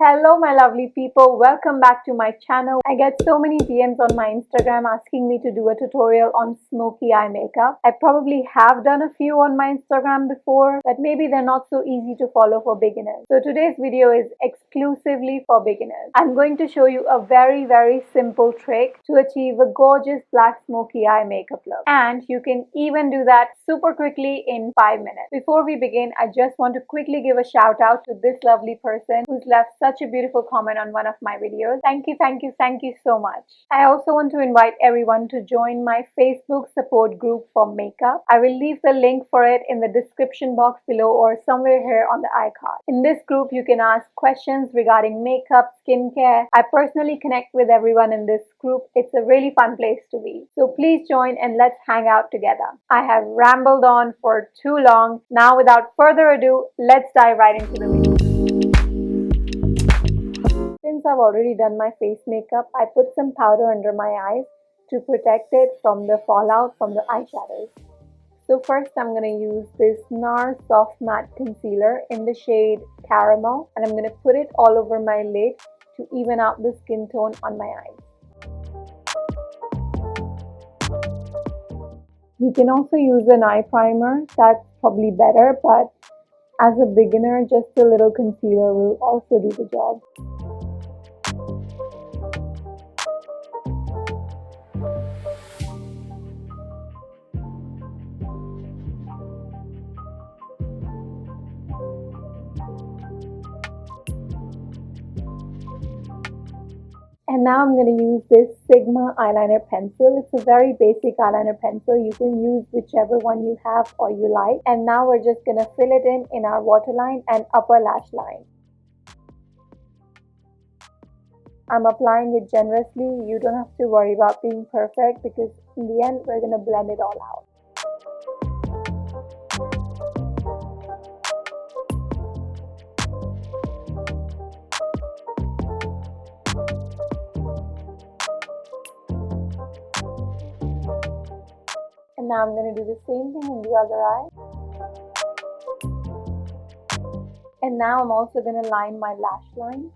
Hello my lovely people, welcome back to my channel. I get so many DMs on my Instagram asking me to do a tutorial on smoky eye makeup. I probably have done a few on my Instagram before, but maybe they're not so easy to follow for beginners. So today's video is exclusively for beginners. I'm going to show you a very simple trick to achieve a gorgeous black smoky eye makeup look. And you can even do that super quickly in 5 minutes. Before we begin, I just want to quickly give a shout out to this lovely person who's left such a beautiful comment on one of my videos. Thank you so much. I also want to invite everyone to join my Facebook support group for makeup. I will leave the link for it in the description box below or somewhere here on the icon. In this group, you can ask questions regarding makeup, skincare. I personally connect with everyone in this group. It's a really fun place to be. So please join and let's hang out together. I have rambled on for too long. Now without further ado, let's dive right into the video. Since I've already done my face makeup, I put some powder under my eyes to protect it from the fallout from the eyeshadows. So first I'm going to use this Nars Soft Matte Concealer in the shade Caramel, and I'm going to put it all over my lid to even out the skin tone on my eyes. You can also use an eye primer, that's probably better, but as a beginner, just a little concealer will also do the job. And now I'm going to use this Sigma eyeliner pencil. It's a very basic eyeliner pencil. You can use whichever one you have or you like. And now we're just going to fill it in our waterline and upper lash line. I'm applying it generously. You don't have to worry about being perfect because in the end, we're going to blend it all out. And now I'm going to do the same thing in the other eye. And now I'm also going to line my lash line.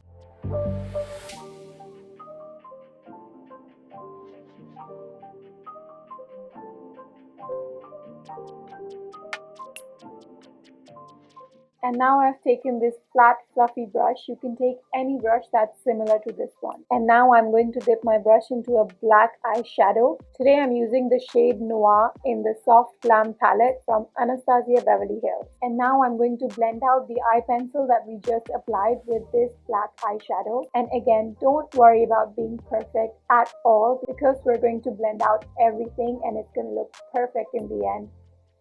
And now I've taken this flat fluffy brush. You can take any brush that's similar to this one. And now I'm going to dip my brush into a black eyeshadow. Today I'm using the shade Noir in the Soft Glam palette from Anastasia Beverly Hills. And now I'm going to blend out the eye pencil that we just applied with this black eyeshadow. And again, don't worry about being perfect at all because we're going to blend out everything and it's going to look perfect in the end.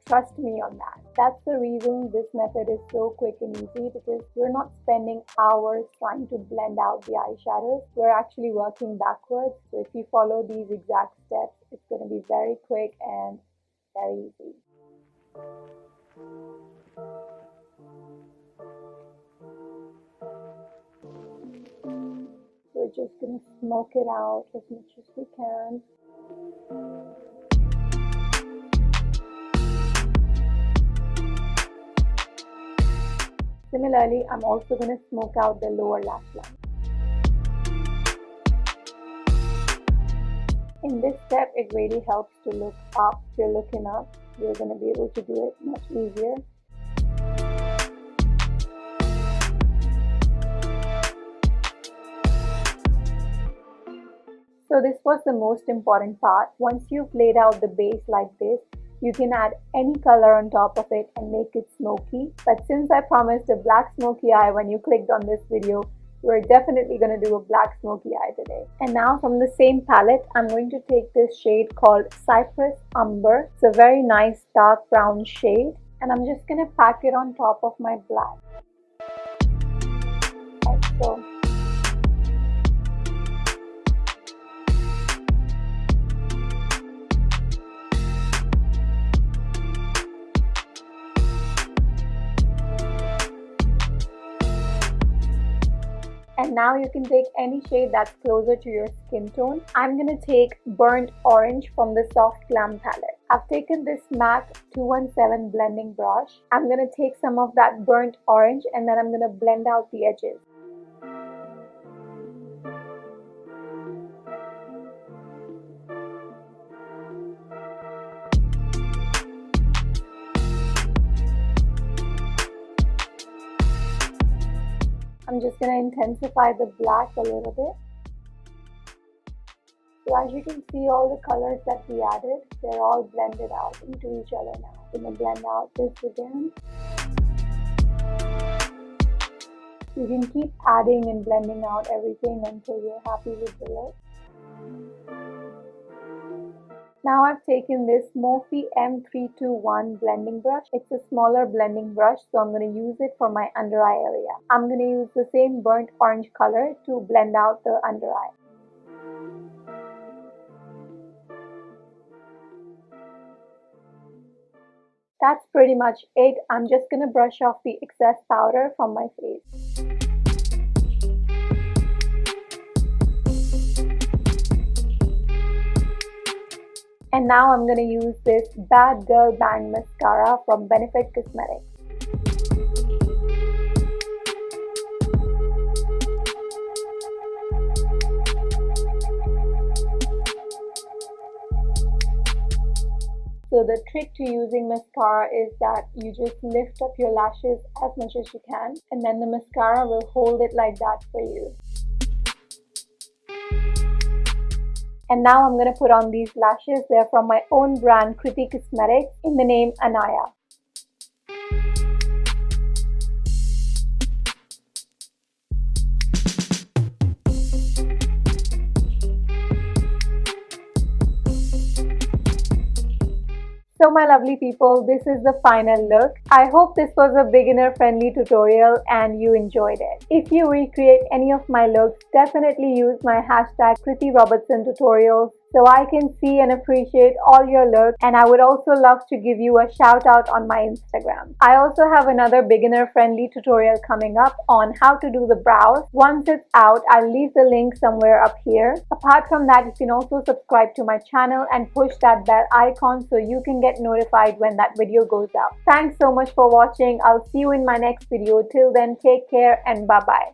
Trust me on that. That's the reason this method is so quick and easy because we're not spending hours trying to blend out the eyeshadows. We're actually working backwards. So if you follow these exact steps, it's going to be very quick and very easy. We're just going to smoke it out as much as we can. Similarly, I'm also going to smoke out the lower lash line. In this step, it really helps to look up. If you're looking up, you're going to be able to do it much easier. So this was the most important part. Once you've laid out the base like this, you can add any color on top of it and make it smoky. But since I promised a black smoky eye when you clicked on this video, we're definitely going to do a black smoky eye today. And now from the same palette, I'm going to take this shade called Cypress Umber. It's a very nice dark brown shade. And I'm just going to pack it on top of my black. Like so. And now you can take any shade that's closer to your skin tone. I'm going to take Burnt Orange from the Soft Glam palette. I've taken this MAC 217 blending brush. I'm going to take some of that burnt orange and then I'm going to blend out the edges. I'm just going to intensify the black a little bit. So as you can see, all the colors that we added, they're all blended out into each other now. I'm going to blend out this again. You can keep adding and blending out everything until you're happy with the look. Now I've taken this Morphe M321 blending brush. It's a smaller blending brush, so I'm going to use it for my under eye area. I'm going to use the same burnt orange color to blend out the under eye. That's pretty much it. I'm just going to brush off the excess powder from my face. And now I'm going to use this Bad Girl Bang Mascara from Benefit Cosmetics. So the trick to using mascara is that you just lift up your lashes as much as you can, and then the mascara will hold it like that for you. And now I'm going to put on these lashes. They're from my own brand, Kritie Cosmetics, in the name Anayah. So my lovely people, this is the final look. I hope this was a beginner friendly tutorial and you enjoyed it. If you recreate any of my looks, definitely use my hashtag #KritieRobertsonTutorials so I can see and appreciate all your looks, and I would also love to give you a shout out on my Instagram. I also have another beginner friendly tutorial coming up on how to do the brows. Once it's out, I'll leave the link somewhere up here. Apart from that, you can also subscribe to my channel and push that bell icon so you can get notified when that video goes out. Thanks so much for watching. I'll see you in my next video. Till then, take care and bye bye.